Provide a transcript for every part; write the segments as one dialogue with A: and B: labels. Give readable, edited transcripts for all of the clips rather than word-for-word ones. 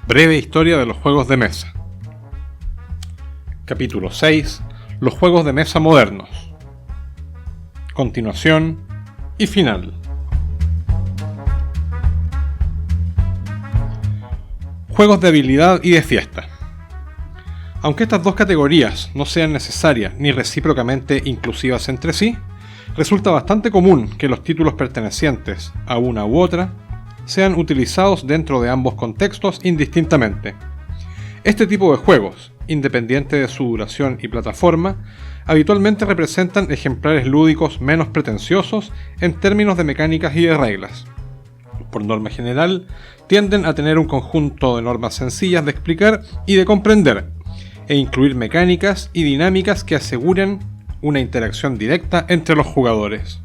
A: Breve historia de los juegos de mesa. Capítulo 6. Los juegos de mesa modernos. Continuación y final. Juegos de habilidad y de fiesta. Aunque estas dos categorías no sean necesarias ni recíprocamente inclusivas entre sí, resulta bastante común que los títulos pertenecientes a una u otra sean utilizados dentro de ambos contextos indistintamente. Este tipo de juegos, independiente de su duración y plataforma, habitualmente representan ejemplares lúdicos menos pretenciosos en términos de mecánicas y de reglas. Por norma general, tienden a tener un conjunto de normas sencillas de explicar y de comprender, e incluir mecánicas y dinámicas que aseguren una interacción directa entre los jugadores.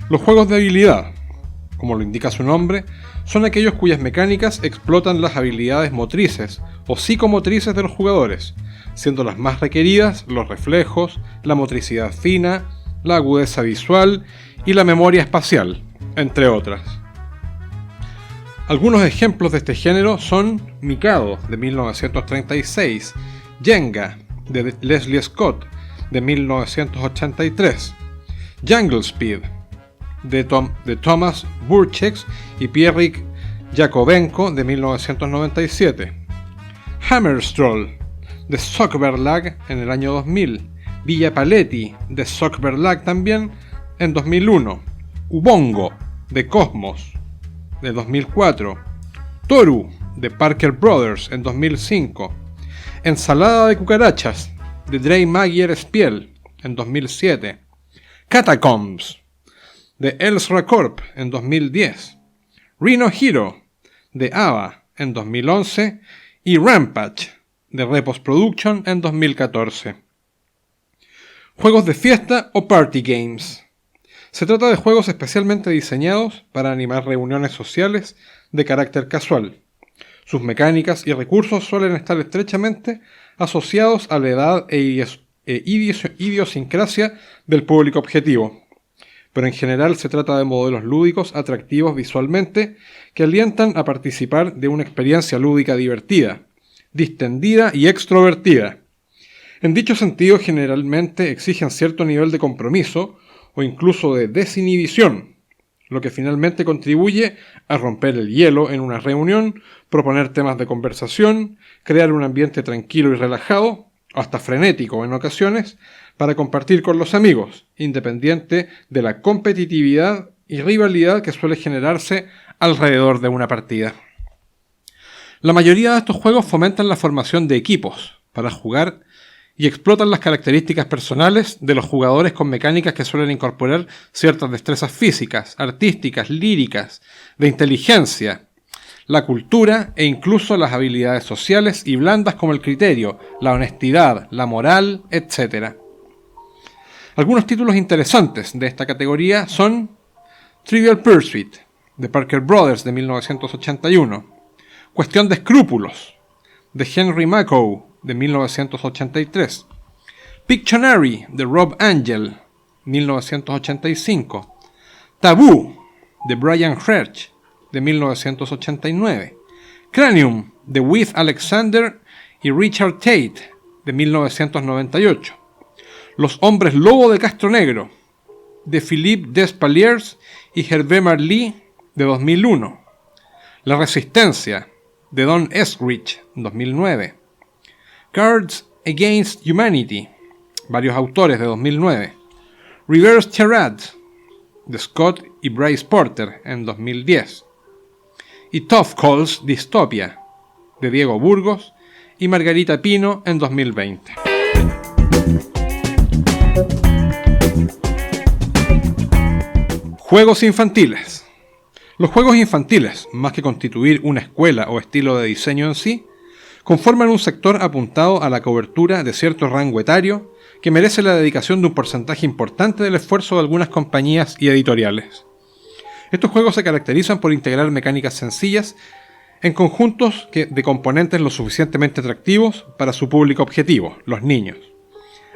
A: Los juegos de habilidad, como lo indica su nombre, son aquellos cuyas mecánicas explotan las habilidades motrices o psicomotrices de los jugadores, siendo las más requeridas los reflejos, la motricidad fina, la agudeza visual y la memoria espacial, entre otras. Algunos ejemplos de este género son Mikado, de 1936, Jenga, de Leslie Scott, de 1983, Jungle Speed, de Thomas Burchett y Pierrick Jakovenko, de 1997, Hammerstroll, de Sockverlag, en el año 2000, Villa Paletti, de Sockverlag también, en 2001, Ubongo, de Cosmos, de 2004, Toru, de Parker Brothers, en 2005, Ensalada de cucarachas, de Drey Magier Spiel, en 2007, Catacombs, de Elsra Corp, en 2010, Rhino Hero, de Ava, en 2011, y Rampage, de Repos Production, en 2014. Juegos de fiesta o party games. Se trata de juegos especialmente diseñados para animar reuniones sociales de carácter casual. Sus mecánicas y recursos suelen estar estrechamente asociados a la edad e idiosincrasia del público objetivo, pero en general se trata de modelos lúdicos atractivos visualmente que alientan a participar de una experiencia lúdica divertida, distendida y extrovertida. En dicho sentido, generalmente exigen cierto nivel de compromiso o incluso de desinhibición, lo que finalmente contribuye a romper el hielo en una reunión, proponer temas de conversación, crear un ambiente tranquilo y relajado, hasta frenético en ocasiones, para compartir con los amigos, independiente de la competitividad y rivalidad que suele generarse alrededor de una partida. La mayoría de estos juegos fomentan la formación de equipos para jugar y explotan las características personales de los jugadores con mecánicas que suelen incorporar ciertas destrezas físicas, artísticas, líricas, de inteligencia, la cultura e incluso las habilidades sociales y blandas como el criterio, la honestidad, la moral, etc. Algunos títulos interesantes de esta categoría son Trivial Pursuit, de Parker Brothers, de 1981, Cuestión de escrúpulos, de Henry Makow, de 1983, Pictionary, de Rob Angel, 1985, Taboo, de Brian Hersch, de 1989, Cranium, de With Alexander y Richard Tate, de 1998, Los hombres lobo de Castro Negro, de Philippe Despaliers y Hervé Marly, de 2001, La Resistencia, de Don Esrich, 2009, Cards Against Humanity, varios autores, de 2009, Reverse Charade, de Scott y Bryce Porter, en 2010, y Tough Calls Dystopia, de Diego Burgos y Margarita Pino, en 2020. Juegos infantiles. Los juegos infantiles, más que constituir una escuela o estilo de diseño en sí, conforman un sector apuntado a la cobertura de cierto rango etario que merece la dedicación de un porcentaje importante del esfuerzo de algunas compañías y editoriales. Estos juegos se caracterizan por integrar mecánicas sencillas en conjuntos de componentes lo suficientemente atractivos para su público objetivo, los niños,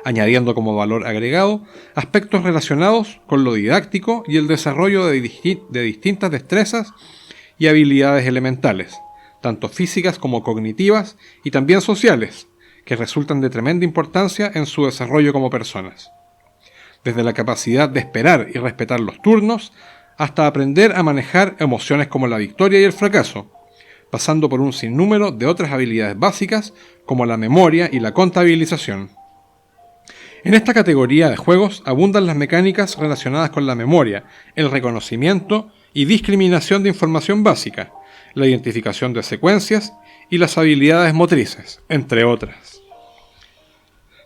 A: añadiendo como valor agregado aspectos relacionados con lo didáctico y el desarrollo de distintas destrezas y habilidades elementales, tanto físicas como cognitivas y también sociales, que resultan de tremenda importancia en su desarrollo como personas. Desde la capacidad de esperar y respetar los turnos, hasta aprender a manejar emociones como la victoria y el fracaso, pasando por un sinnúmero de otras habilidades básicas como la memoria y la contabilización. En esta categoría de juegos abundan las mecánicas relacionadas con la memoria, el reconocimiento y discriminación de información básica, la identificación de secuencias y las habilidades motrices, entre otras.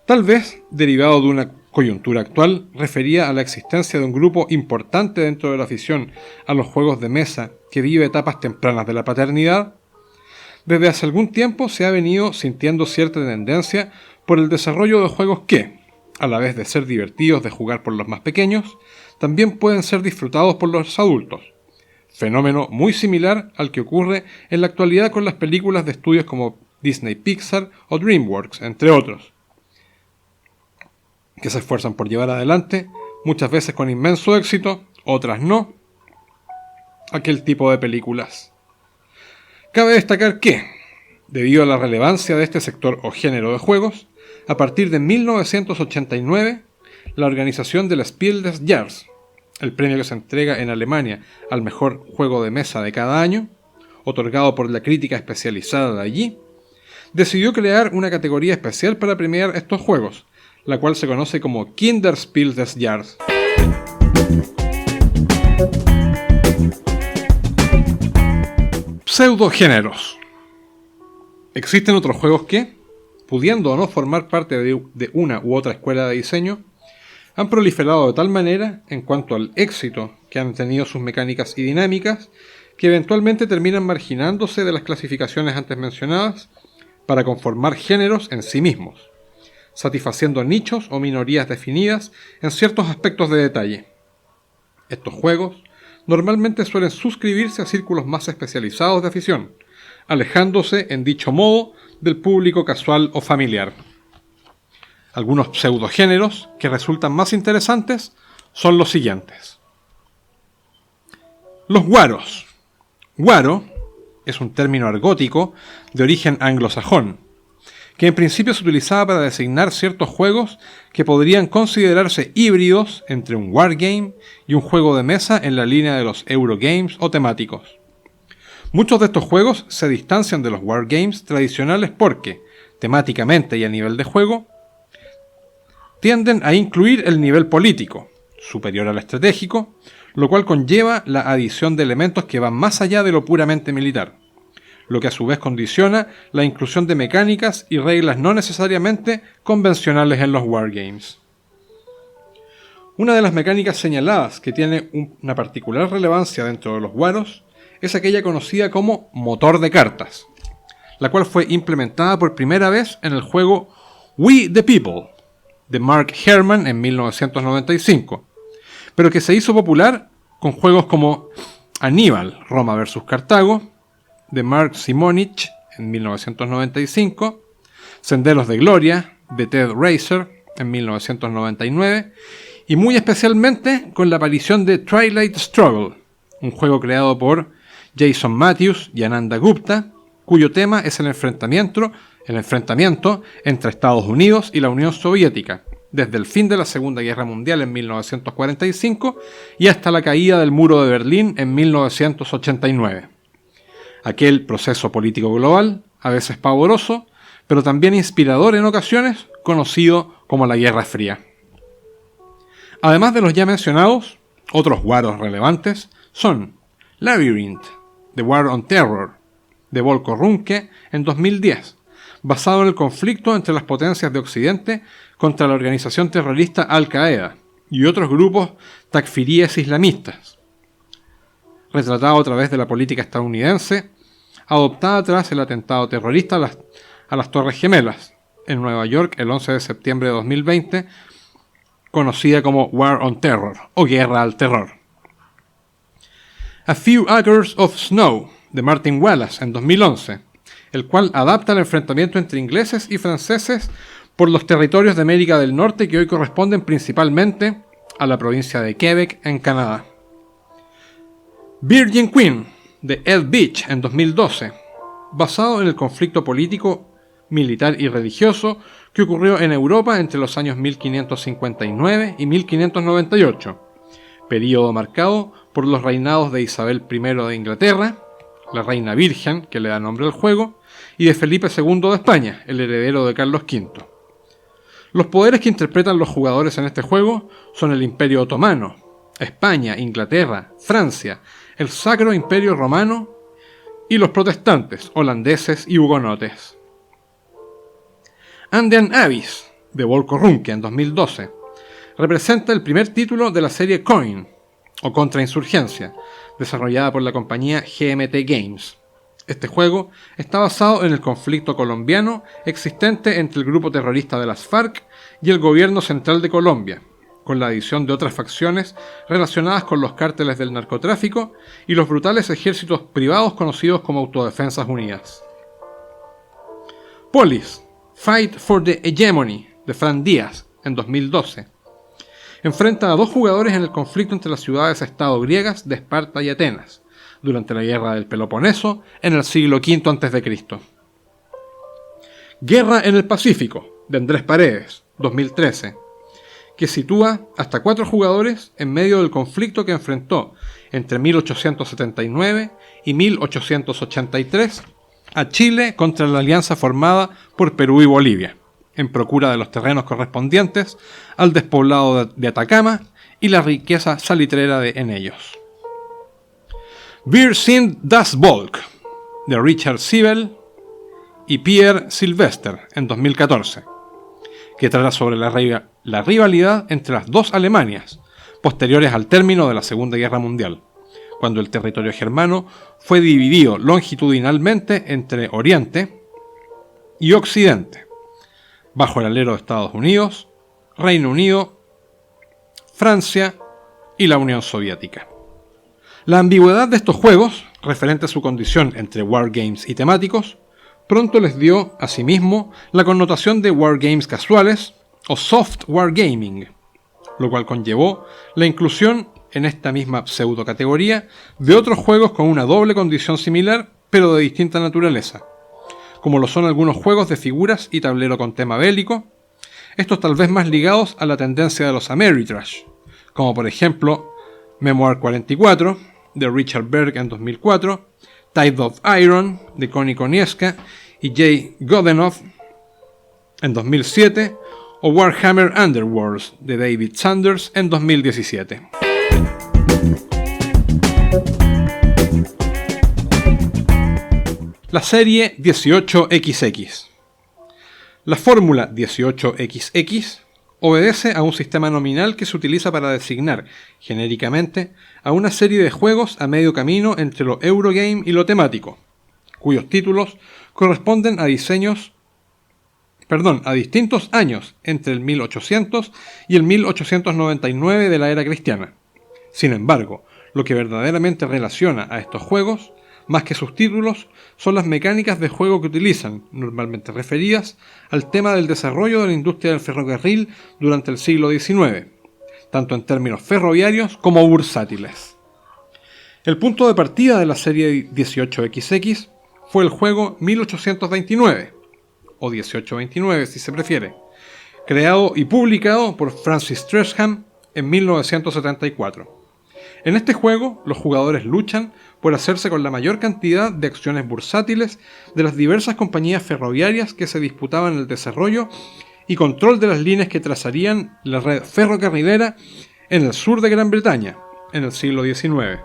A: Tal vez, derivado de una coyuntura actual, refería a la existencia de un grupo importante dentro de la afición a los juegos de mesa que vive etapas tempranas de la paternidad. Desde hace algún tiempo se ha venido sintiendo cierta tendencia por el desarrollo de juegos que, a la vez de ser divertidos de jugar por los más pequeños, también pueden ser disfrutados por los adultos, fenómeno muy similar al que ocurre en la actualidad con las películas de estudios como Disney Pixar o DreamWorks, entre otros, que se esfuerzan por llevar adelante, muchas veces con inmenso éxito, otras no, aquel tipo de películas. Cabe destacar que, debido a la relevancia de este sector o género de juegos, a partir de 1989, la organización del Spiel des Jahres, el premio que se entrega en Alemania al mejor juego de mesa de cada año, otorgado por la crítica especializada de allí, decidió crear una categoría especial para premiar estos juegos, la cual se conoce como Kinderspiel des Jahres. Pseudogéneros. Existen otros juegos que, pudiendo o no formar parte de una u otra escuela de diseño, han proliferado de tal manera en cuanto al éxito que han tenido sus mecánicas y dinámicas, que eventualmente terminan marginándose de las clasificaciones antes mencionadas para conformar géneros en sí mismos, satisfaciendo nichos o minorías definidas en ciertos aspectos de detalle. Estos juegos normalmente suelen suscribirse a círculos más especializados de afición, alejándose en dicho modo del público casual o familiar. Algunos pseudogéneros que resultan más interesantes son los siguientes. Los guaros. Guaro es un término argótico de origen anglosajón, que en principio se utilizaba para designar ciertos juegos que podrían considerarse híbridos entre un wargame y un juego de mesa en la línea de los Eurogames o temáticos. Muchos de estos juegos se distancian de los wargames tradicionales porque, temáticamente y a nivel de juego, tienden a incluir el nivel político, superior al estratégico, lo cual conlleva la adición de elementos que van más allá de lo puramente militar, lo que a su vez condiciona la inclusión de mecánicas y reglas no necesariamente convencionales en los wargames. Una de las mecánicas señaladas que tiene una particular relevancia dentro de los guaros es aquella conocida como motor de cartas, la cual fue implementada por primera vez en el juego We the People, de Mark Herman en 1995, pero que se hizo popular con juegos como Aníbal, Roma vs. Cartago, de Mark Simonich en 1995, Senderos de Gloria, de Ted Racer en 1999, y muy especialmente con la aparición de Twilight Struggle, un juego creado por Jason Matthews y Ananda Gupta, cuyo tema es el enfrentamiento entre Estados Unidos y la Unión Soviética, desde el fin de la Segunda Guerra Mundial en 1945 y hasta la caída del Muro de Berlín en 1989. Aquel proceso político global, a veces pavoroso, pero también inspirador en ocasiones, conocido como la Guerra Fría. Además de los ya mencionados, otros guaros relevantes son Labyrinth, The War on Terror, de Volko Ruhnke en 2010, basado en el conflicto entre las potencias de Occidente contra la organización terrorista Al-Qaeda y otros grupos takfiríes islamistas, retratado a través de la política estadounidense adoptada tras el atentado terrorista a las Torres Gemelas en Nueva York el 11 de septiembre de 2020, conocida como War on Terror o Guerra al Terror. A Few Acres of Snow, de Martin Wallace en 2011, el cual adapta el enfrentamiento entre ingleses y franceses por los territorios de América del Norte que hoy corresponden principalmente a la provincia de Quebec en Canadá. Virgin Queen, de Ed Beach en 2012, basado en el conflicto político, militar y religioso que ocurrió en Europa entre los años 1559 y 1598, período marcado por los reinados de Isabel I de Inglaterra, la reina virgen, que le da nombre al juego, y de Felipe II de España, el heredero de Carlos V. Los poderes que interpretan los jugadores en este juego son el Imperio Otomano, España, Inglaterra, Francia, el Sacro Imperio Romano y los protestantes, holandeses y hugonotes. Andean Abyss, de Volko Ruhnke en 2012, representa el primer título de la serie Coin, o Contrainsurgencia, desarrollada por la compañía GMT Games. Este juego está basado en el conflicto colombiano existente entre el grupo terrorista de las FARC y el gobierno central de Colombia, con la adición de otras facciones relacionadas con los cárteles del narcotráfico y los brutales ejércitos privados conocidos como Autodefensas Unidas. Polis, Fight for the Hegemony, de Fran Díaz, en 2012. Enfrenta a dos jugadores en el conflicto entre las ciudades-estado griegas de Esparta y Atenas, durante la Guerra del Peloponeso en el siglo V a.C. Guerra en el Pacífico, de Andrés Paredes, 2013, que sitúa hasta 4 jugadores en medio del conflicto que enfrentó entre 1879 y 1883 a Chile contra la alianza formada por Perú y Bolivia, en procura de los terrenos correspondientes al despoblado de Atacama y la riqueza salitrera en ellos. Wir sind das Volk, de Richard Siebel y Pierre Sylvester, en 2014, que trata sobre la rivalidad entre las dos Alemanias, posteriores al término de la Segunda Guerra Mundial, cuando el territorio germano fue dividido longitudinalmente entre Oriente y Occidente, bajo el alero de Estados Unidos, Reino Unido, Francia y la Unión Soviética. La ambigüedad de estos juegos, referente a su condición entre wargames y temáticos, pronto les dio, asimismo, la connotación de wargames casuales o soft wargaming, lo cual conllevó la inclusión en esta misma pseudocategoría de otros juegos con una doble condición similar, pero de distinta naturaleza, como lo son algunos juegos de figuras y tablero con tema bélico, estos tal vez más ligados a la tendencia de los Ameritrash, como por ejemplo Memoir 44, de Richard Berg en 2004, Tide of Iron, de Connie Konieska y Jay Godenoff en 2007, o Warhammer Underworlds, de David Sanders en 2017. La serie 18XX. La fórmula 18XX obedece a un sistema nominal que se utiliza para designar, genéricamente, a una serie de juegos a medio camino entre lo Eurogame y lo temático, cuyos títulos corresponden a distintos años entre el 1800 y el 1899 de la era cristiana. Sin embargo, lo que verdaderamente relaciona a estos juegos, más que sus títulos, son las mecánicas de juego que utilizan, normalmente referidas al tema del desarrollo de la industria del ferrocarril durante el siglo XIX, tanto en términos ferroviarios como bursátiles. El punto de partida de la serie 18XX fue el juego 1829, o 1829 si se prefiere, creado y publicado por Francis Tresham en 1974. En este juego, los jugadores luchan por hacerse con la mayor cantidad de acciones bursátiles de las diversas compañías ferroviarias que se disputaban el desarrollo y control de las líneas que trazarían la red ferrocarrilera en el sur de Gran Bretaña, en el siglo XIX,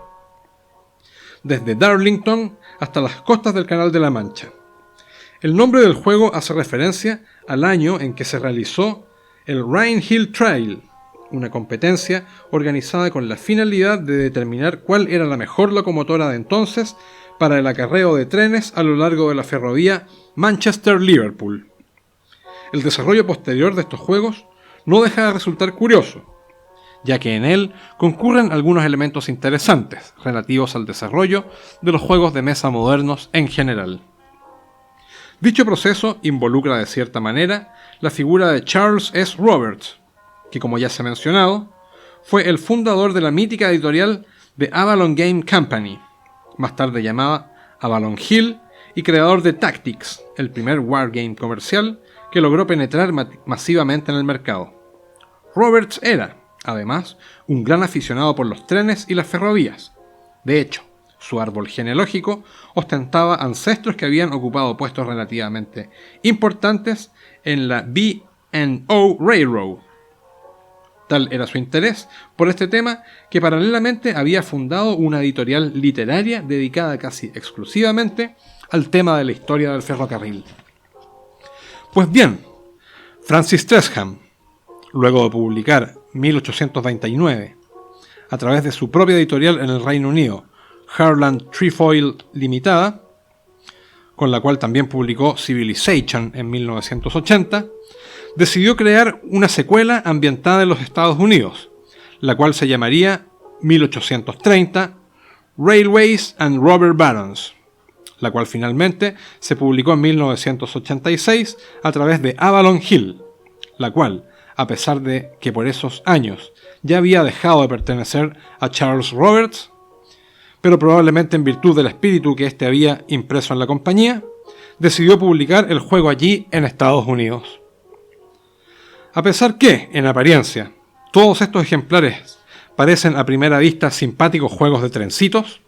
A: desde Darlington hasta las costas del Canal de la Mancha. El nombre del juego hace referencia al año en que se realizó el Rhine Hill Trail, una competencia organizada con la finalidad de determinar cuál era la mejor locomotora de entonces para el acarreo de trenes a lo largo de la ferrovía Manchester-Liverpool. El desarrollo posterior de estos juegos no deja de resultar curioso, ya que en él concurren algunos elementos interesantes relativos al desarrollo de los juegos de mesa modernos en general. Dicho proceso involucra de cierta manera la figura de Charles S. Roberts, que, como ya se ha mencionado, fue el fundador de la mítica editorial de Avalon Game Company, más tarde llamada Avalon Hill y creador de Tactics, el primer wargame comercial que logró penetrar masivamente en el mercado. Roberts era, además, un gran aficionado por los trenes y las ferrovías. De hecho, su árbol genealógico ostentaba ancestros que habían ocupado puestos relativamente importantes en la B&O Railroad. Tal era su interés por este tema que paralelamente había fundado una editorial literaria dedicada casi exclusivamente al tema de la historia del ferrocarril. Pues bien, Francis Tresham, luego de publicar 1829, a través de su propia editorial en el Reino Unido, Harland Trefoil Limitada, con la cual también publicó Civilization en 1980, decidió crear una secuela ambientada en los Estados Unidos, la cual se llamaría 1830 Railways and Robber Barons, la cual finalmente se publicó en 1986 a través de Avalon Hill, la cual, a pesar de que por esos años ya había dejado de pertenecer a Charles Roberts, pero probablemente en virtud del espíritu que éste había impreso en la compañía, decidió publicar el juego allí en Estados Unidos. A pesar que, en apariencia, todos estos ejemplares parecen a primera vista simpáticos juegos de trencitos,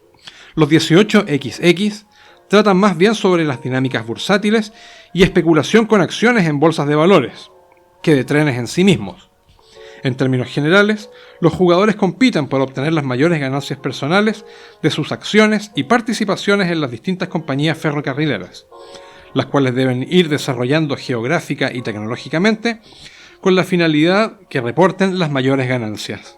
A: los 18XX tratan más bien sobre las dinámicas bursátiles y especulación con acciones en bolsas de valores, que de trenes en sí mismos. En términos generales, los jugadores compiten por obtener las mayores ganancias personales de sus acciones y participaciones en las distintas compañías ferrocarrileras, las cuales deben ir desarrollando geográfica y tecnológicamente con la finalidad que reporten las mayores ganancias.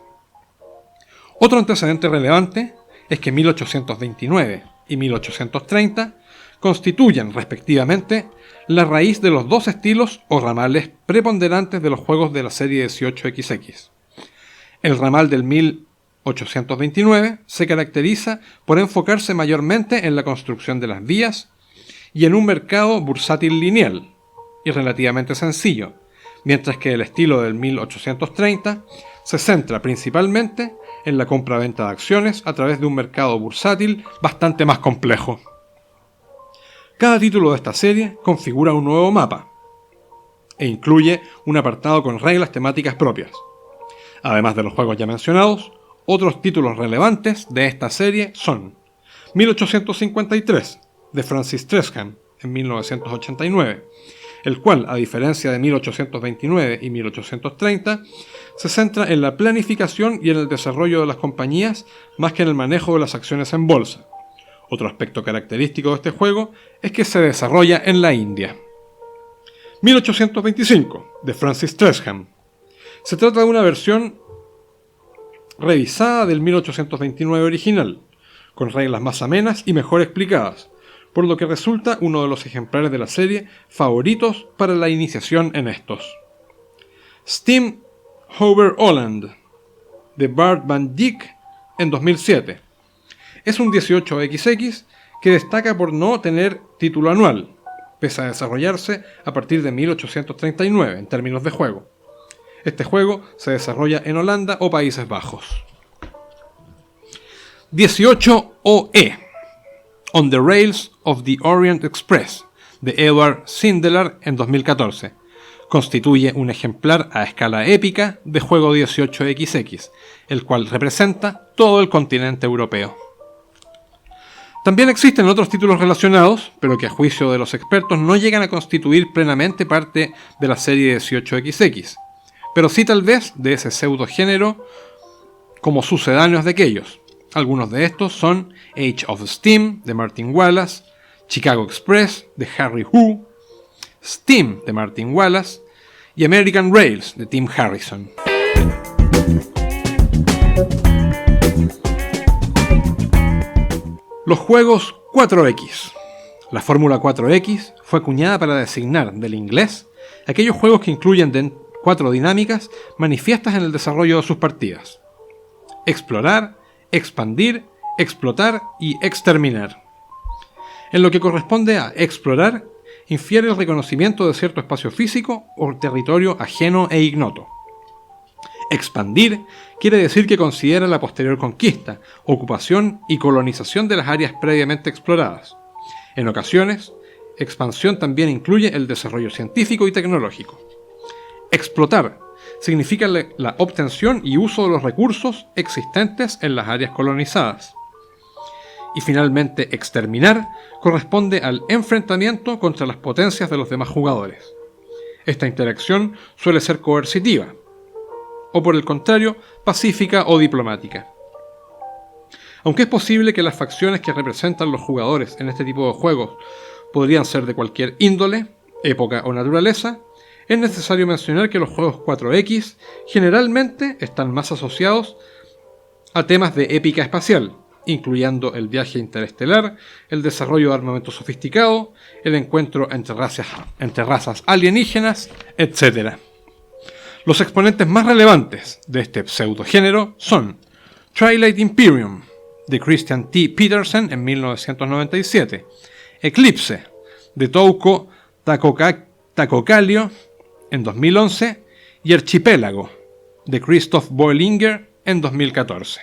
A: Otro antecedente relevante es que 1829 y 1830 constituyen, respectivamente, la raíz de los dos estilos o ramales preponderantes de los juegos de la serie 18XX. El ramal del 1829 se caracteriza por enfocarse mayormente en la construcción de las vías y en un mercado bursátil lineal y relativamente sencillo, mientras que el estilo del 1830 se centra principalmente en la compra-venta de acciones a través de un mercado bursátil bastante más complejo. Cada título de esta serie configura un nuevo mapa e incluye un apartado con reglas temáticas propias. Además de los juegos ya mencionados, otros títulos relevantes de esta serie son 1853, de Francis Tresham, en 1989, el cual, a diferencia de 1829 y 1830, se centra en la planificación y en el desarrollo de las compañías más que en el manejo de las acciones en bolsa. Otro aspecto característico de este juego es que se desarrolla en la India. 1825, de Francis Tresham. Se trata de una versión revisada del 1829 original, con reglas más amenas y mejor explicadas, por lo que resulta uno de los ejemplares de la serie favoritos para la iniciación en estos. Steam Over Holland, de Bart van Dijk, en 2007. Es un 18XX que destaca por no tener título anual, pese a desarrollarse a partir de 1839 en términos de juego. Este juego se desarrolla en Holanda o Países Bajos. 18 OE, On the Rails of the Orient Express, de Edward Sindelar, en 2014. Constituye un ejemplar a escala épica de juego 18XX, el cual representa todo el continente europeo. También existen otros títulos relacionados, pero que a juicio de los expertos no llegan a constituir plenamente parte de la serie 18XX, pero sí tal vez de ese pseudogénero como sucedáneos de aquellos. Algunos de estos son Age of Steam, de Martin Wallace, Chicago Express, de Harry Hu, Steam, de Martin Wallace, y American Rails, de Tim Harrison. Los juegos 4X. La fórmula 4X fue acuñada para designar del inglés aquellos juegos que incluyen 4 dinámicas manifiestas en el desarrollo de sus partidas: explorar, expandir, explotar y exterminar. En lo que corresponde a explorar, infiere el reconocimiento de cierto espacio físico o territorio ajeno e ignoto. Expandir quiere decir que considera la posterior conquista, ocupación y colonización de las áreas previamente exploradas. En ocasiones, expansión también incluye el desarrollo científico y tecnológico. Explotar significa la obtención y uso de los recursos existentes en las áreas colonizadas. Y finalmente, exterminar corresponde al enfrentamiento contra las potencias de los demás jugadores. Esta interacción suele ser coercitiva, o por el contrario, pacífica o diplomática. Aunque es posible que las facciones que representan los jugadores en este tipo de juegos podrían ser de cualquier índole, época o naturaleza, es necesario mencionar que los juegos 4X generalmente están más asociados a temas de épica espacial, incluyendo el viaje interestelar, el desarrollo de armamento sofisticado, el encuentro entre razas alienígenas, etc. Los exponentes más relevantes de este pseudogénero son Twilight Imperium, de Christian T. Petersen en 1997, Eclipse, de Touko Takokallio en 2011, y Archipélago, de Christoph Boehlinger en 2014.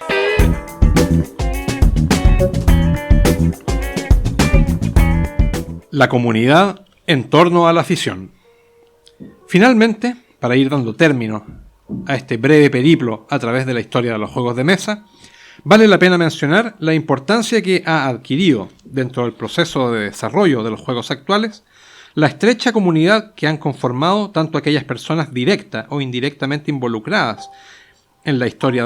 A: La comunidad en torno a la afición. Finalmente, para ir dando término a este breve periplo a través de la historia de los juegos de mesa, vale la pena mencionar la importancia que ha adquirido dentro del proceso de desarrollo de los juegos actuales la estrecha comunidad que han conformado tanto aquellas personas directa o indirectamente involucradas en la industria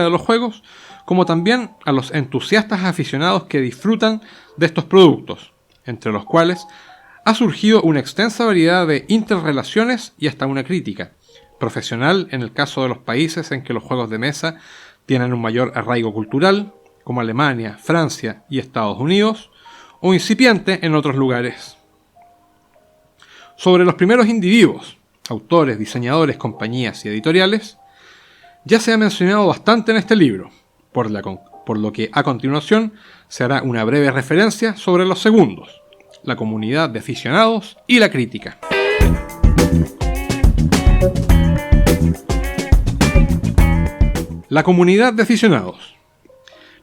A: de los juegos, como también a los entusiastas aficionados que disfrutan de estos productos, entre los cuales ha surgido una extensa variedad de interrelaciones y hasta una crítica profesional en el caso de los países en que los juegos de mesa tienen un mayor arraigo cultural, como Alemania, Francia y Estados Unidos, o incipiente en otros lugares. Sobre los primeros individuos, autores, diseñadores, compañías y editoriales, ya se ha mencionado bastante en este libro, por lo que a continuación se hará una breve referencia sobre los segundos, la comunidad de aficionados y la crítica. La comunidad de aficionados.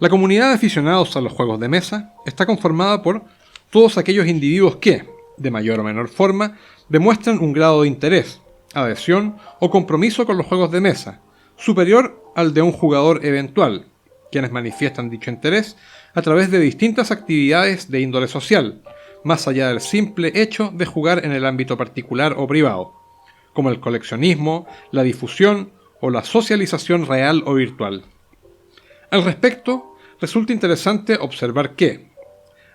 A: La comunidad de aficionados a los juegos de mesa está conformada por todos aquellos individuos que, de mayor o menor forma, demuestran un grado de interés, adhesión o compromiso con los juegos de mesa, superior al de un jugador eventual, quienes manifiestan dicho interés a través de distintas actividades de índole social, más allá del simple hecho de jugar en el ámbito particular o privado, como el coleccionismo, la difusión o la socialización real o virtual. Al respecto, resulta interesante observar que,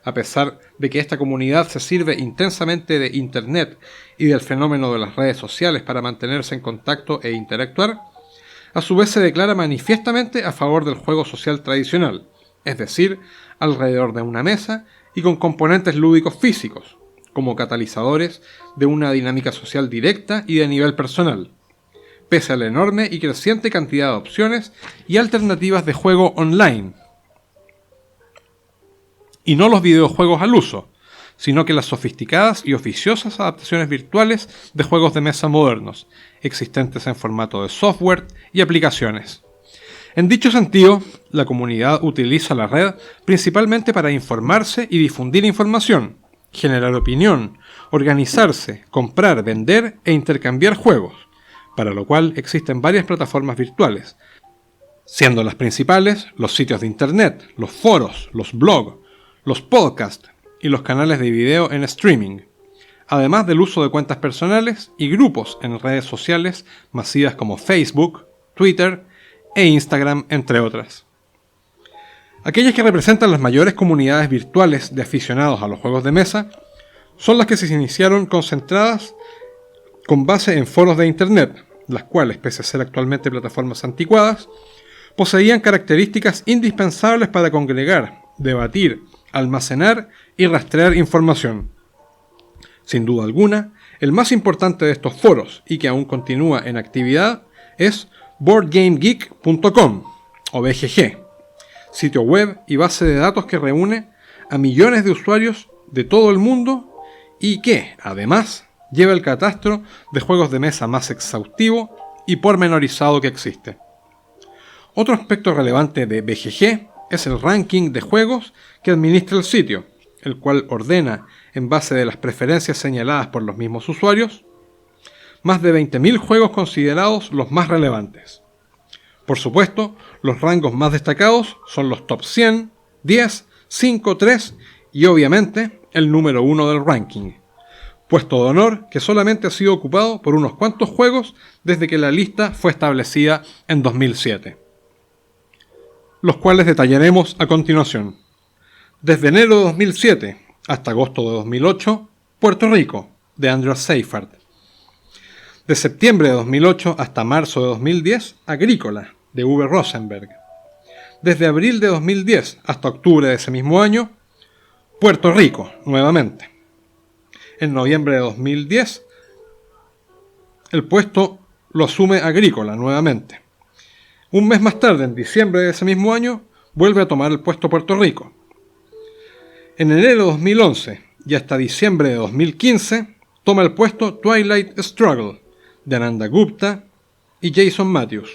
A: a pesar de que esta comunidad se sirve intensamente de Internet y del fenómeno de las redes sociales para mantenerse en contacto e interactuar, a su vez se declara manifiestamente a favor del juego social tradicional, es decir, alrededor de una mesa y con componentes lúdicos físicos, como catalizadores de una dinámica social directa y de nivel personal, pese a la enorme y creciente cantidad de opciones y alternativas de juego online. Y no los videojuegos al uso, sino que las sofisticadas y oficiosas adaptaciones virtuales de juegos de mesa modernos, existentes en formato de software y aplicaciones. En dicho sentido, la comunidad utiliza la red principalmente para informarse y difundir información, generar opinión, organizarse, comprar, vender e intercambiar juegos, para lo cual existen varias plataformas virtuales, siendo las principales los sitios de internet, los foros, los blogs, los podcasts y los canales de video en streaming, además del uso de cuentas personales y grupos en redes sociales masivas como Facebook, Twitter e Instagram, entre otras. Aquellas que representan las mayores comunidades virtuales de aficionados a los juegos de mesa son las que se iniciaron concentradas con base en foros de internet, las cuales, pese a ser actualmente plataformas anticuadas, poseían características indispensables para congregar, debatir, almacenar y rastrear información. Sin duda alguna, el más importante de estos foros, y que aún continúa en actividad, es BoardGameGeek.com o BGG, sitio web y base de datos que reúne a millones de usuarios de todo el mundo y que, además, lleva el catastro de juegos de mesa más exhaustivo y pormenorizado que existe. Otro aspecto relevante de BGG es el ranking de juegos que administra el sitio, el cual ordena, en base de las preferencias señaladas por los mismos usuarios, más de 20.000 juegos considerados los más relevantes. Por supuesto, los rangos más destacados son los top 100, 10, 5, 3 y obviamente el número 1 del ranking, puesto de honor que solamente ha sido ocupado por unos cuantos juegos desde que la lista fue establecida en 2007, los cuales detallaremos a continuación. Desde enero de 2007 hasta agosto de 2008, Puerto Rico, de Andreas Seifert. De septiembre de 2008 hasta marzo de 2010, Agrícola, de Uwe Rosenberg. Desde abril de 2010 hasta octubre de ese mismo año, Puerto Rico, nuevamente. En noviembre de 2010, el puesto lo asume Agrícola, nuevamente. Un mes más tarde, en diciembre de ese mismo año, vuelve a tomar el puesto Puerto Rico. En enero de 2011 y hasta diciembre de 2015, toma el puesto Twilight Struggle, de Ananda Gupta y Jason Matthews.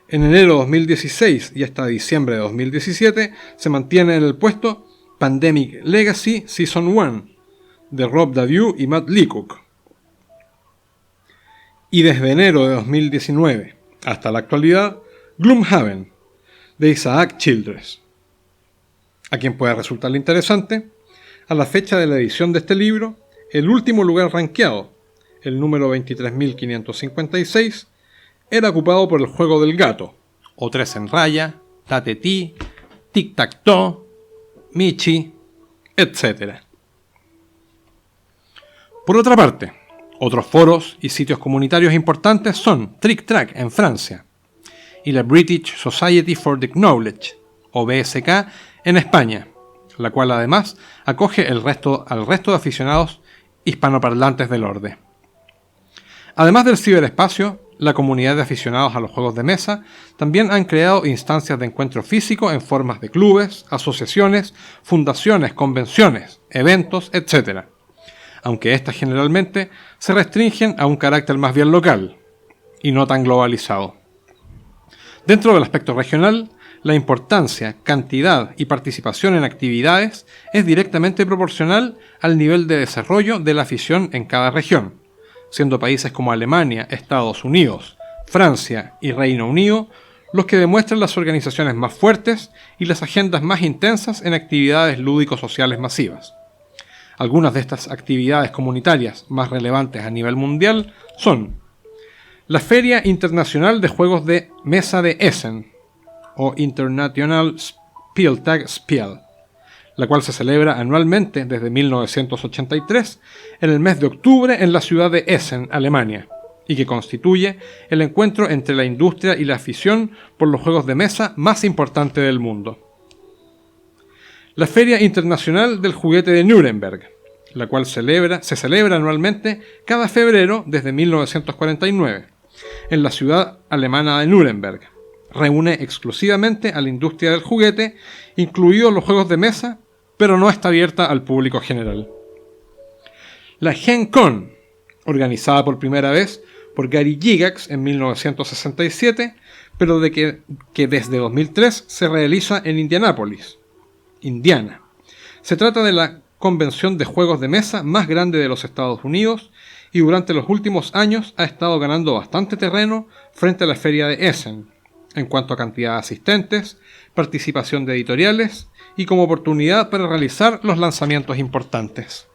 A: En enero de 2016 y hasta diciembre de 2017, se mantiene en el puesto Pandemic Legacy Season 1, de Rob Daviau y Matt Leacock. Y desde enero de 2019 hasta la actualidad, Gloomhaven, de Isaac Childress. A quien pueda resultarle interesante, a la fecha de la edición de este libro, el último lugar rankeado, el número 23.556, era ocupado por el juego del gato, o Tres en Raya, Tate-Ti, Tic-Tac-Toe, Michi, etc. Por otra parte, otros foros y sitios comunitarios importantes son Trick Track en Francia y la British Society for the Knowledge, o BSK, en España, la cual además acoge al resto de aficionados hispanoparlantes del orde. Además del ciberespacio, la comunidad de aficionados a los juegos de mesa también han creado instancias de encuentro físico en formas de clubes, asociaciones, fundaciones, convenciones, eventos, etc., aunque éstas generalmente se restringen a un carácter más bien local y no tan globalizado. Dentro del aspecto regional, la importancia, cantidad y participación en actividades es directamente proporcional al nivel de desarrollo de la afición en cada región, siendo países como Alemania, Estados Unidos, Francia y Reino Unido los que demuestran las organizaciones más fuertes y las agendas más intensas en actividades lúdico-sociales masivas. Algunas de estas actividades comunitarias más relevantes a nivel mundial son la Feria Internacional de Juegos de Mesa de Essen, o International Spieltag Spiel, la cual se celebra anualmente desde 1983 en el mes de octubre en la ciudad de Essen, Alemania, y que constituye el encuentro entre la industria y la afición por los juegos de mesa más importante del mundo. La Feria Internacional del Juguete de Nuremberg, la cual se celebra anualmente cada febrero desde 1949, en la ciudad alemana de Nuremberg. Reúne exclusivamente a la industria del juguete, incluidos los juegos de mesa, pero no está abierta al público general. La Gen Con, organizada por primera vez por Gary Gygax en 1967, pero que desde 2003 se realiza en Indianápolis, Indiana. Se trata de la convención de juegos de mesa más grande de los Estados Unidos y durante los últimos años ha estado ganando bastante terreno frente a la feria de Essen, en cuanto a cantidad de asistentes, participación de editoriales y como oportunidad para realizar los lanzamientos importantes.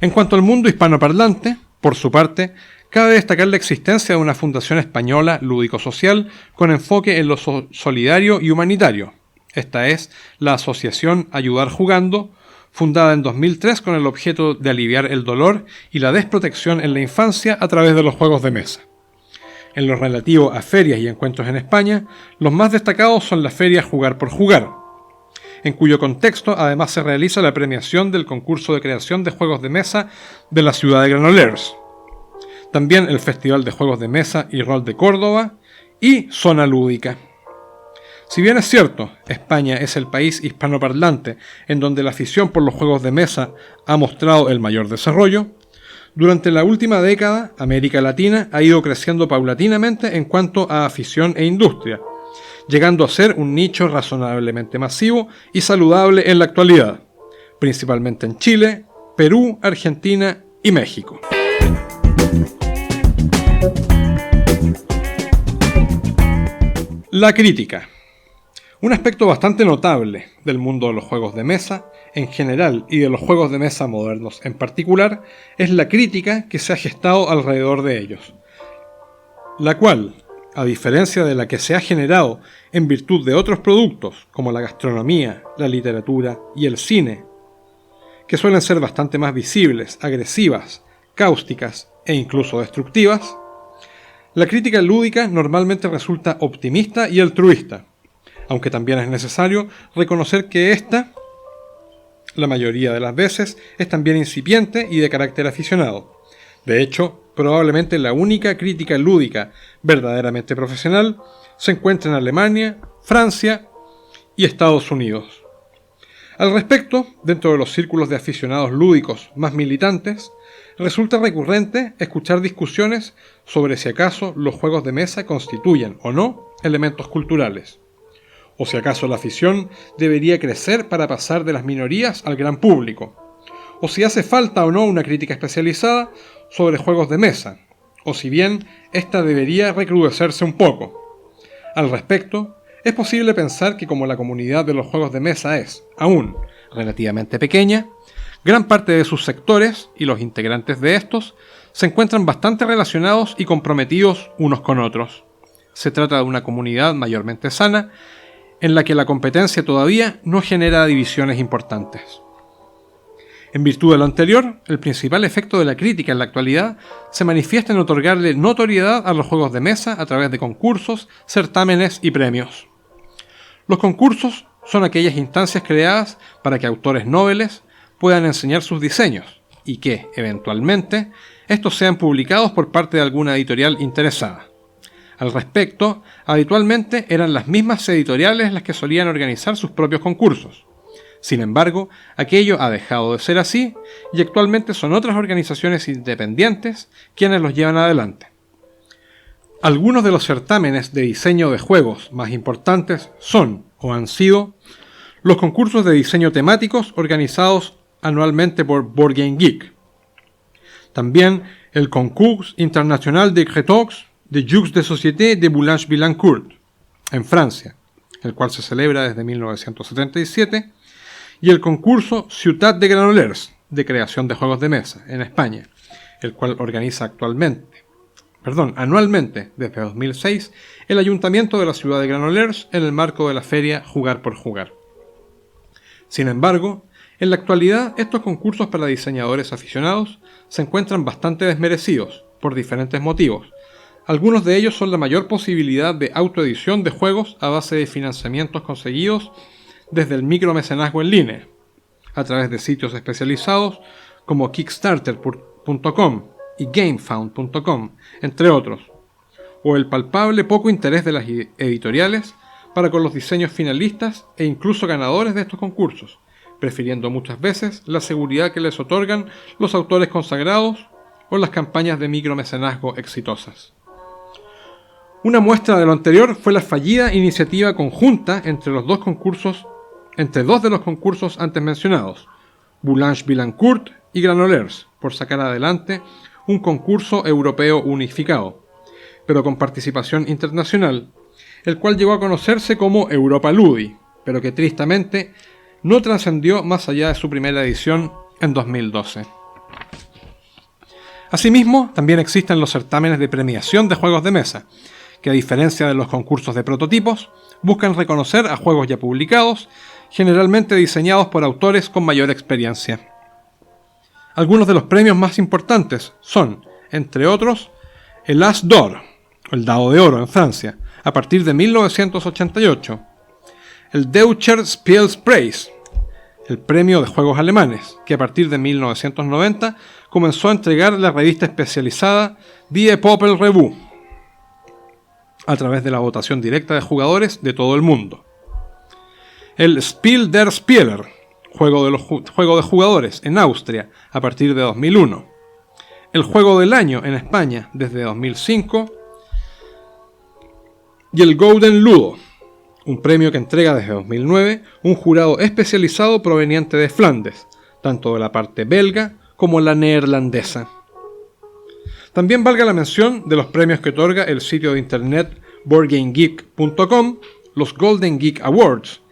A: En cuanto al mundo hispanoparlante, por su parte, cabe destacar la existencia de una fundación española lúdico-social con enfoque en lo solidario y humanitario. Esta es la Asociación Ayudar Jugando, fundada en 2003 con el objeto de aliviar el dolor y la desprotección en la infancia a través de los juegos de mesa. En lo relativo a ferias y encuentros en España, los más destacados son la feria Jugar por Jugar, en cuyo contexto además se realiza la premiación del concurso de creación de juegos de mesa de la ciudad de Granollers. También el Festival de Juegos de Mesa y Rol de Córdoba y Zona Lúdica. Si bien es cierto, España es el país hispanoparlante en donde la afición por los juegos de mesa ha mostrado el mayor desarrollo, durante la última década, América Latina ha ido creciendo paulatinamente en cuanto a afición e industria, llegando a ser un nicho razonablemente masivo y saludable en la actualidad, principalmente en Chile, Perú, Argentina y México. La crítica. Un aspecto bastante notable del mundo de los juegos de mesa en general y de los juegos de mesa modernos en particular es la crítica que se ha gestado alrededor de ellos, la cual, a diferencia de la que se ha generado en virtud de otros productos como la gastronomía, la literatura y el cine, que suelen ser bastante más visibles, agresivas, cáusticas e incluso destructivas, la crítica lúdica normalmente resulta optimista y altruista, aunque también es necesario reconocer que esta, la mayoría de las veces, es también incipiente y de carácter aficionado. De hecho, probablemente la única crítica lúdica verdaderamente profesional se encuentra en Alemania, Francia y Estados Unidos. Al respecto, dentro de los círculos de aficionados lúdicos más militantes, resulta recurrente escuchar discusiones sobre si acaso los juegos de mesa constituyen o no elementos culturales, o si acaso la afición debería crecer para pasar de las minorías al gran público, o si hace falta o no una crítica especializada sobre juegos de mesa, o si bien ésta debería recrudecerse un poco. Al respecto, es posible pensar que como la comunidad de los juegos de mesa es, aún, relativamente pequeña, gran parte de sus sectores y los integrantes de estos se encuentran bastante relacionados y comprometidos unos con otros. Se trata de una comunidad mayormente sana, en la que la competencia todavía no genera divisiones importantes. En virtud de lo anterior, el principal efecto de la crítica en la actualidad se manifiesta en otorgarle notoriedad a los juegos de mesa a través de concursos, certámenes y premios. Los concursos son aquellas instancias creadas para que autores noveles puedan enseñar sus diseños y que, eventualmente, estos sean publicados por parte de alguna editorial interesada. Al respecto, habitualmente eran las mismas editoriales las que solían organizar sus propios concursos. Sin embargo, aquello ha dejado de ser así y actualmente son otras organizaciones independientes quienes los llevan adelante. Algunos de los certámenes de diseño de juegos más importantes son, o han sido, los concursos de diseño temáticos organizados anualmente por Board Game Geek. También el Concours International de Crétox de Jeux de Société de Boulogne-Billancourt, en Francia, el cual se celebra desde 1977, y el concurso Ciutat de Granollers, de creación de juegos de mesa, en España, el cual organiza anualmente, desde 2006, el Ayuntamiento de la ciudad de Granollers en el marco de la feria Jugar por Jugar. Sin embargo, en la actualidad estos concursos para diseñadores aficionados se encuentran bastante desmerecidos, por diferentes motivos. Algunos de ellos son la mayor posibilidad de autoedición de juegos a base de financiamientos conseguidos desde el micromecenazgo en línea, a través de sitios especializados como Kickstarter.com y GameFound.com, entre otros, o el palpable poco interés de las editoriales para con los diseños finalistas e incluso ganadores de estos concursos, prefiriendo muchas veces la seguridad que les otorgan los autores consagrados o las campañas de micromecenazgo exitosas. Una muestra de lo anterior fue la fallida iniciativa conjunta entre dos de los concursos antes mencionados, Boulogne-Billancourt y Granollers, por sacar adelante un concurso europeo unificado, pero con participación internacional, el cual llegó a conocerse como Europa Ludi, pero que tristemente no trascendió más allá de su primera edición en 2012. Asimismo, también existen los certámenes de premiación de juegos de mesa, que a diferencia de los concursos de prototipos, buscan reconocer a juegos ya publicados, generalmente diseñados por autores con mayor experiencia. Algunos de los premios más importantes son, entre otros, el As d'Or, el Dado de Oro en Francia, a partir de 1988, el Deutscher Spielspreis, el premio de juegos alemanes, que a partir de 1990 comenzó a entregar la revista especializada Die Popel-Revue, a través de la votación directa de jugadores de todo el mundo. El Spiel der Spieler, juego de jugadores en Austria, a partir de 2001. El Juego del Año en España desde 2005. Y el Golden Ludo, un premio que entrega desde 2009 un jurado especializado proveniente de Flandes, tanto de la parte belga como la neerlandesa. También valga la mención de los premios que otorga el sitio de internet BoardGameGeek.com, los Golden Geek Awards,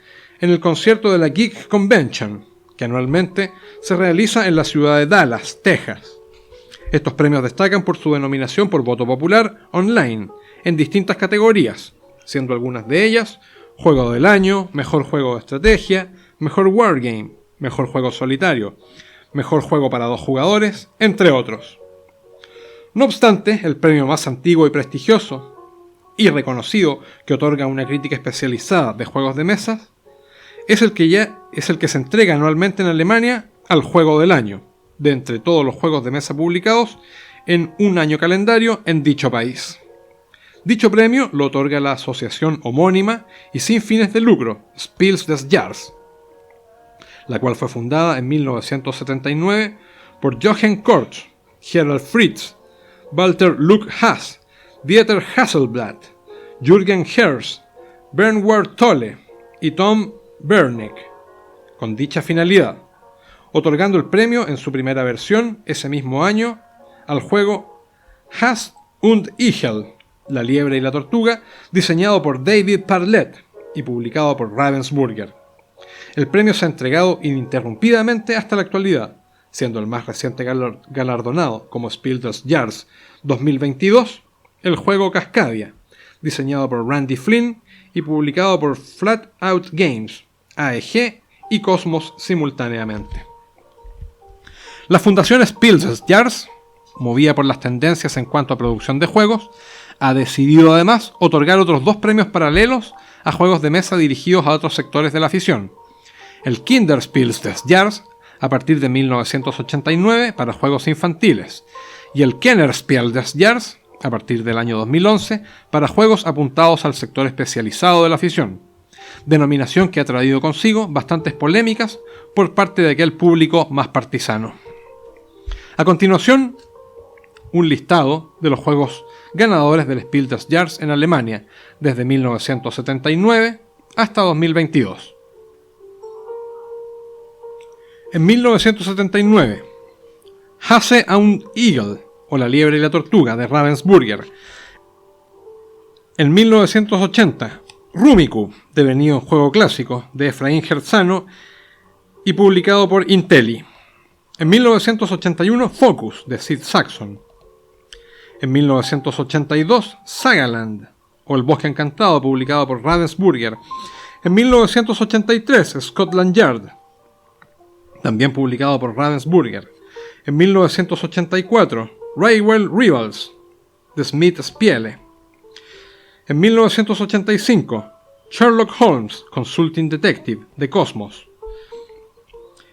A: en el concierto de la Geek Convention, que anualmente se realiza en la ciudad de Dallas, Texas. Estos premios destacan por su denominación por voto popular online, en distintas categorías, siendo algunas de ellas Juego del Año, Mejor Juego de Estrategia, Mejor Wargame, Mejor Juego Solitario, Mejor Juego para 2 jugadores, entre otros. No obstante, el premio más antiguo y prestigioso y reconocido que otorga una crítica especializada de juegos de mesa es el que se entrega anualmente en Alemania al Juego del Año, de entre todos los juegos de mesa publicados en un año calendario en dicho país. Dicho premio lo otorga la asociación homónima y sin fines de lucro, Spiels des Jahres, la cual fue fundada en 1979 por Jochen Kortz, Gerald Fritz, Walter Luke Haas, Dieter Hasselblad, Jürgen Herz, Bernward Tolle y Tom Berneck, con dicha finalidad, otorgando el premio en su primera versión ese mismo año al juego Haas und Igel, La Liebre y la Tortuga, diseñado por David Parlett y publicado por Ravensburger. El premio se ha entregado ininterrumpidamente hasta la actualidad, siendo el más reciente galardonado como Spiel des Jahres 2022 el juego Cascadia, diseñado por Randy Flynn y publicado por Flat Out Games, AEG y Cosmos simultáneamente. La fundación Spiel des Jahres, movida por las tendencias en cuanto a producción de juegos, ha decidido además otorgar otros 2 premios paralelos a juegos de mesa dirigidos a otros sectores de la afición. El Kinderspiel des Jahres, a partir de 1989 para juegos infantiles, y el Kennerspiel des Jahres, a partir del año 2011, para juegos apuntados al sector especializado de la afición, denominación que ha traído consigo bastantes polémicas por parte de aquel público más partisano. A continuación, un listado de los juegos ganadores del Spiel des Jahres en Alemania desde 1979 hasta 2022. En 1979, Hase und Igel, o La Liebre y la Tortuga, de Ravensburger. En 1980, Rummikub, devenido juego clásico, de Efraín Gerzano y publicado por Intelli. En 1981, Focus, de Sid Saxon. En 1982, Sagaland, o El Bosque Encantado, publicado por Ravensburger. En 1983, Scotland Yard, también publicado por Ravensburger. En 1984, Railway Rivals, de Smith Spiele. En 1985, Sherlock Holmes, Consulting Detective, de Cosmos.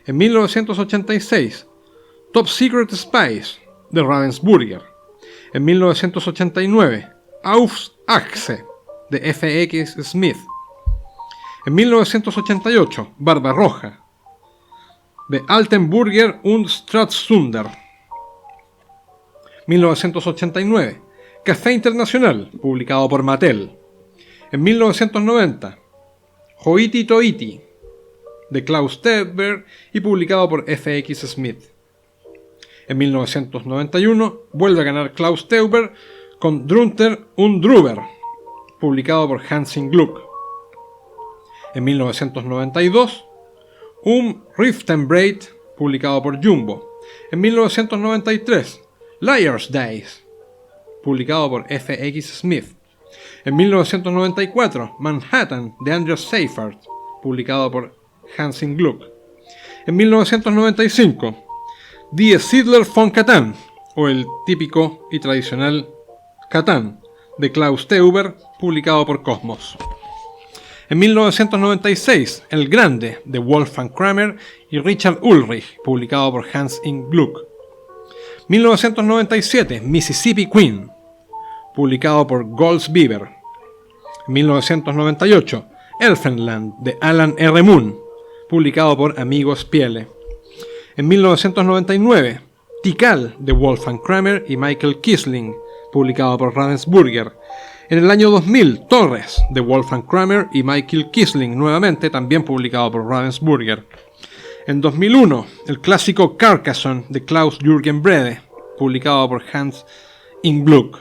A: En 1986, Top Secret Spies, de Ravensburger. En 1989, Aufs Achse, de FX Smith. En 1988, Barbarroja, de Altenburger und Stralsunder. 1989, Café Internacional, publicado por Mattel. En 1990, Hoiti Toiti, de Klaus Teuber y publicado por FX Smith. En 1991, vuelve a ganar Klaus Teuber con Drunter und Drüber, publicado por Hansing Gluck. En 1992, Riftenbreit, publicado por Jumbo. En 1993, Liar's Days, publicado por FX Smith. En 1994, Manhattan, de Andreas Seifert, publicado por Hansing Gluck. En 1995, Die Siedler von Catan, o el típico y tradicional Catán, de Klaus Teuber, publicado por Cosmos. En 1996, El Grande, de Wolfgang Kramer y Richard Ulrich, publicado por Hansing Gluck. 1997, Mississippi Queen, publicado por Goldsbeaver. 1998, Elfenland, de Alan R. Moon, publicado por Amigo Spiele. En 1999, Tikal, de Wolfgang Kramer y Michael Kisling, publicado por Ravensburger. En el año 2000, Torres, de Wolfgang Kramer y Michael Kisling, nuevamente, también publicado por Ravensburger. En 2001, el clásico Carcassonne, de Klaus-Jürgen Brede, publicado por Hans Ingluck.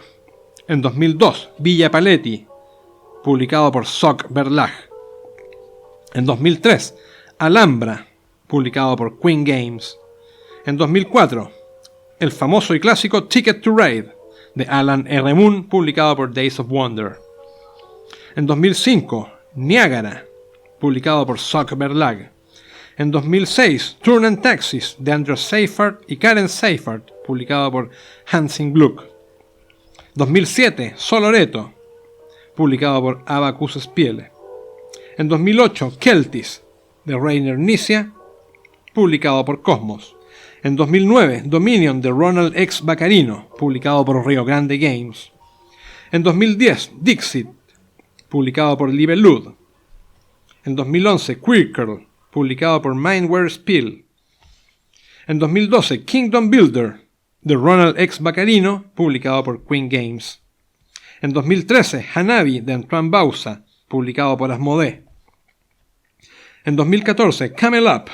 A: En 2002, Villa Paletti, publicado por Sock Verlag. En 2003, Alhambra, publicado por Queen Games. En 2004, el famoso y clásico Ticket to Ride, de Alan R. Moon, publicado por Days of Wonder. En 2005, Niagara, publicado por Sock Verlag. En 2006, Turn and Taxis, de Andrew Seyfarth y Karen Seyfarth, publicado por Hansing Gluck. 2007, Soloreto, publicado por Abacus Spiele. En 2008, Keltis, de Rainer Knizia, publicado por Cosmos. En 2009, Dominion, de Ronald X. Baccarino, publicado por Rio Grande Games. En 2010, Dixit, publicado por Libelud. En 2011, Quirkel, publicado por Mindware Spiel. En 2012, Kingdom Builder, de Ronald X. Baccarino, publicado por Queen Games. En 2013, Hanabi, de Antoine Bauza, publicado por Asmodee. En 2014, Camel Up,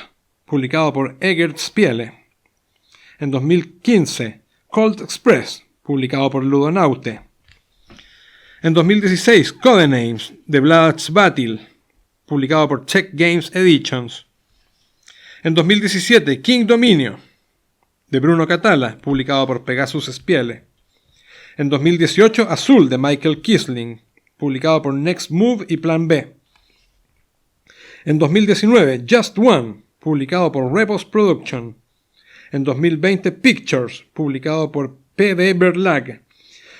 A: publicado por Egert Spiele. En 2015, Colt Express, publicado por Ludonaute. En 2016, Codenames, de Blood's Battle, publicado por Czech Games Editions. En 2017, King Dominio, de Bruno Catala, publicado por Pegasus Spiele. En 2018, Azul, de Michael Kisling, publicado por Next Move y Plan B. En 2019, Just One, publicado por Repos Production. En 2020, Pictures, publicado por PD Verlag.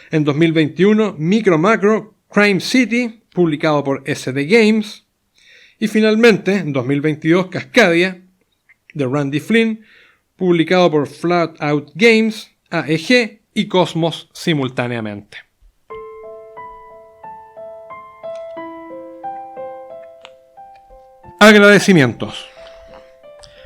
A: En 2021, Micro Macro Crime City, publicado por SD Games. Y finalmente, en 2022, Cascadia, de Randy Flynn, publicado por Flat Out Games, AEG y Cosmos simultáneamente. Agradecimientos.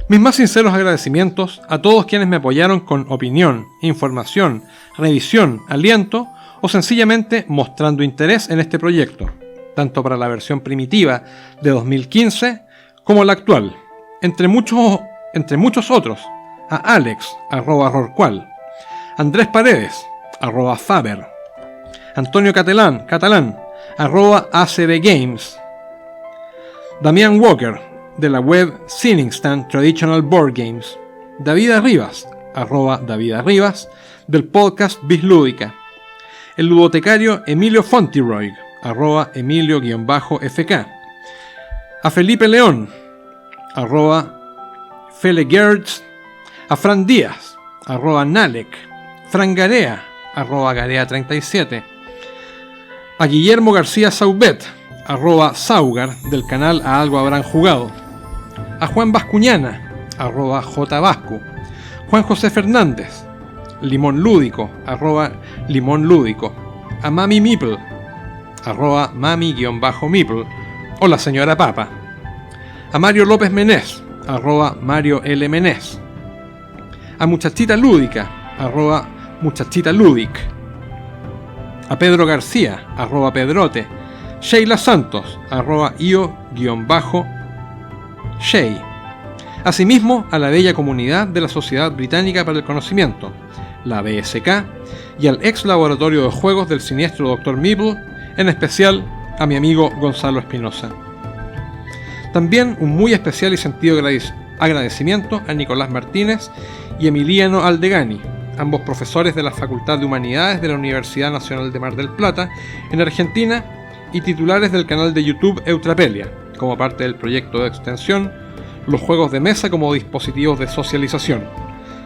A: Mis más sinceros agradecimientos a todos quienes me apoyaron con opinión, información, revisión, aliento o sencillamente mostrando interés en este proyecto, tanto para la versión primitiva de 2015 como la actual, entre muchos otros, a Alex, @Rorcual, Andrés Paredes, @Faber, Antonio Catalán, @ACBGames, Damián Walker, de la web Ciningstand Traditional Board Games, David Arribas, @David Arribas, del podcast Bislúdica, el ludotecario Emilio Fontiroy, @Emilio_FK, a Felipe León, @Felegerds, a Fran Díaz, @Nalek, Fran Garea, @Garea37, a Guillermo García Saubet, @Saugar, del canal A Algo Habrán Jugado, a Juan Bascuñana, @JVascu, Juan José Fernández, Limón Lúdico, @Limón Lúdico, a Mami Meeple, @Mami_Meeple, o la señora Papa, a Mario López Menés, @Mario L. Menés, a Muchachita Lúdica, @Muchachita Ludic, a Pedro García, @Pedrote, Sheila Santos, @io_Shay. Asimismo, a la bella comunidad de la Sociedad Británica para el Conocimiento, la BSK, y al ex laboratorio de juegos del siniestro Dr. Meeple, en especial a mi amigo Gonzalo Espinosa. También un muy especial y sentido agradecimiento a Nicolás Martínez y Emiliano Aldegani, ambos profesores de la Facultad de Humanidades de la Universidad Nacional de Mar del Plata, en Argentina, y titulares del canal de YouTube Eutrapelia, como parte del proyecto de extensión Los Juegos de Mesa como Dispositivos de Socialización,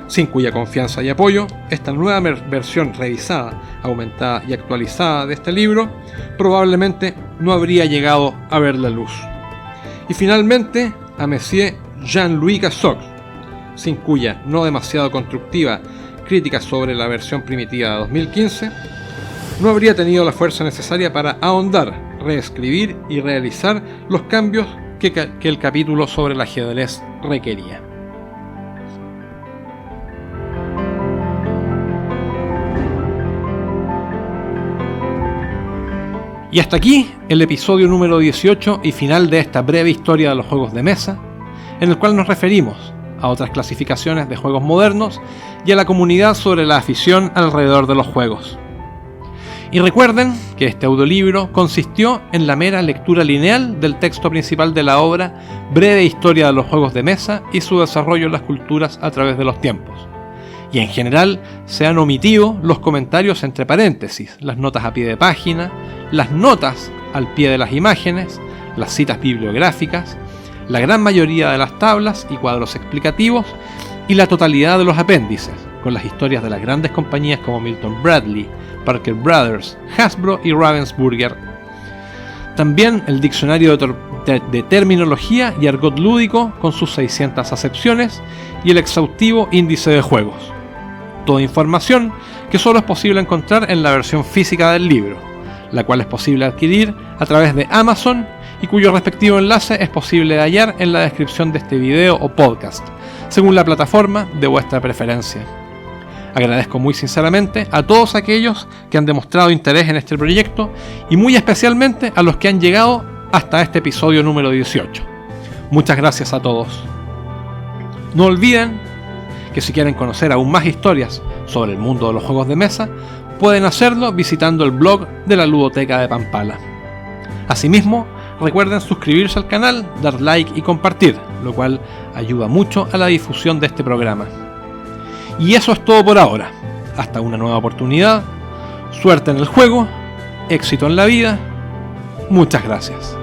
A: sin cuya confianza y apoyo, esta nueva versión revisada, aumentada y actualizada de este libro probablemente no habría llegado a ver la luz. Y finalmente a Monsieur Jean-Louis Cassoc, sin cuya no demasiado constructiva crítica sobre la versión primitiva de 2015, no habría tenido la fuerza necesaria para ahondar, reescribir y realizar los cambios que el capítulo sobre el ajedrez requería. Y hasta aquí el episodio número 18 y final de esta breve historia de los juegos de mesa, en el cual nos referimos a otras clasificaciones de juegos modernos y a la comunidad sobre la afición alrededor de los juegos. Y recuerden que este audiolibro consistió en la mera lectura lineal del texto principal de la obra Breve Historia de los Juegos de Mesa y su desarrollo en las culturas a través de los tiempos. Y en general se han omitido los comentarios entre paréntesis, las notas a pie de página, las notas al pie de las imágenes, las citas bibliográficas, la gran mayoría de las tablas y cuadros explicativos y la totalidad de los apéndices, con las historias de las grandes compañías como Milton Bradley, Parker Brothers, Hasbro y Ravensburger. También el diccionario de terminología y argot lúdico con sus 600 acepciones y el exhaustivo índice de juegos. Toda información que solo es posible encontrar en la versión física del libro, la cual es posible adquirir a través de Amazon y cuyo respectivo enlace es posible hallar en la descripción de este video o podcast, según la plataforma de vuestra preferencia. Agradezco muy sinceramente a todos aquellos que han demostrado interés en este proyecto y muy especialmente a los que han llegado hasta este episodio número 18. Muchas gracias a todos. No olviden que si quieren conocer aún más historias sobre el mundo de los juegos de mesa, pueden hacerlo visitando el blog de la Ludoteca de Pampala. Asimismo, recuerden suscribirse al canal, dar like y compartir, lo cual ayuda mucho a la difusión de este programa. Y eso es todo por ahora. Hasta una nueva oportunidad. Suerte en el juego, éxito en la vida. Muchas gracias.